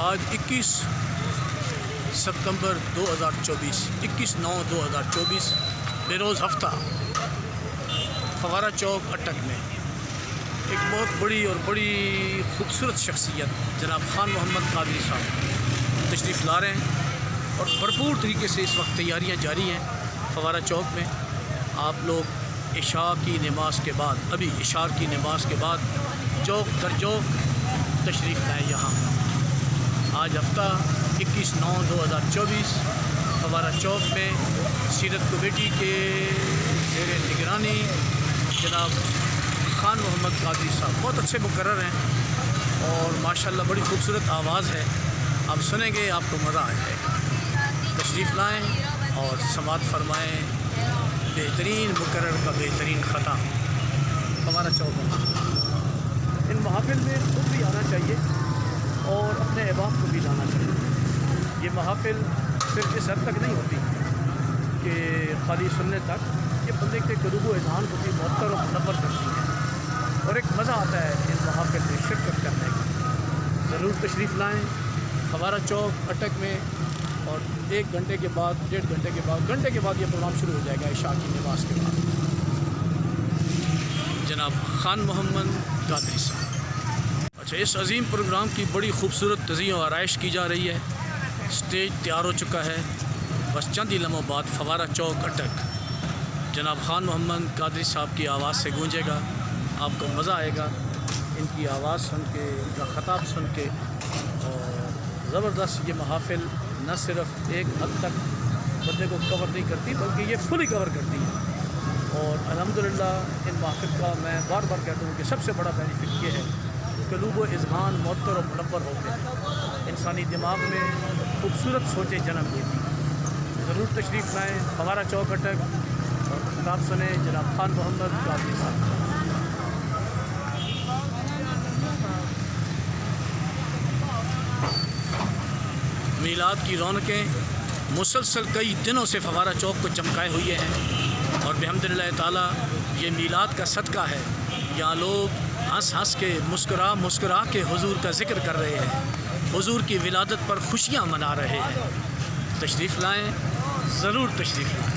آج 21 ستمبر 2024 21/9/2024 بروز ہفتہ فوارہ چوک اٹک میں ایک بہت بڑی اور بڑی خوبصورت شخصیت جناب خان محمد قادری صاحب تشریف لا رہے ہیں اور بھرپور طریقے سے اس وقت تیاریاں جاری ہیں فوارہ چوک میں۔ آپ لوگ عشاء کی نماز کے بعد عشاء کی نماز کے بعد چوک در چوک تشریف لائیں یہاں۔ آج ہفتہ 21/9/2024 فوارہ چوک میں سیرت کمیٹی کے زیر نگرانی جناب خان محمد قادری صاحب بہت اچھے مقرر ہیں اور ماشاءاللہ بڑی خوبصورت آواز ہے، آپ سنیں گے آپ کو مزہ آ جائے گا۔ تشریف لائیں اور سماعت فرمائیں بہترین مقرر کا بہترین ختم فوارہ چوک میں۔ ان محافل میں خود بھی آنا چاہیے اور اپنے احباب کو بھی لانا چاہیے۔ یہ محافل صرف اس حد تک نہیں ہوتی کہ خالی سننے تک، یہ بندے کے قلوب و اذہان کو بھی معطر و منور کرتی ہے اور ایک مزہ آتا ہے ان محافل میں شرکت کرنے کا۔ ضرور تشریف لائیں فوارہ چوک اٹک میں، اور 1 گھنٹے کے بعد 1.5 گھنٹے کے بعد گھنٹے کے بعد یہ پروگرام شروع ہو جائے گا عشاء کی نماز کے بعد۔ جناب خان محمد قادری صاحب، اچھا اس عظیم پروگرام کی بڑی خوبصورت تزئین و آرائش کی جا رہی ہے، اسٹیج تیار ہو چکا ہے، بس چند ہی لمحوں بعد فوارہ چوک اٹک جناب خان محمد قادری صاحب کی آواز سے گونجے گا، آپ کو مزہ آئے گا ان کی آواز سن کے، ان کا خطاب سن کے۔ اور زبردست یہ محافل نہ صرف ایک حد تک بندے کو کور نہیں کرتی بلکہ یہ فلی کور کرتی ہے، اور الحمدللہ ان محافل کا میں بار بار کہتا ہوں کہ سب سے بڑا بینیفٹ یہ ہے، قلوب و اذہان معطر و منور ہوتے ہیں، انسانی دماغ میں خوبصورت سوچیں جنم لیتی ہیں۔ ضرور تشریف لائیں فوارہ چوک اٹک اور خطاب سنیں جناب خان محمد قادری صاحب۔ میلاد کی رونقیں مسلسل کئی دنوں سے فوارہ چوک کو چمکائے ہوئے ہیں، اور بحمدللہ تعالیٰ یہ میلاد کا صدقہ ہے، یہاں لوگ ہنس ہنس کے مسکرا کے حضور کا ذکر کر رہے ہیں، حضور کی ولادت پر خوشیاں منا رہے ہیں۔ تشریف لائیں، ضرور تشریف لائیں۔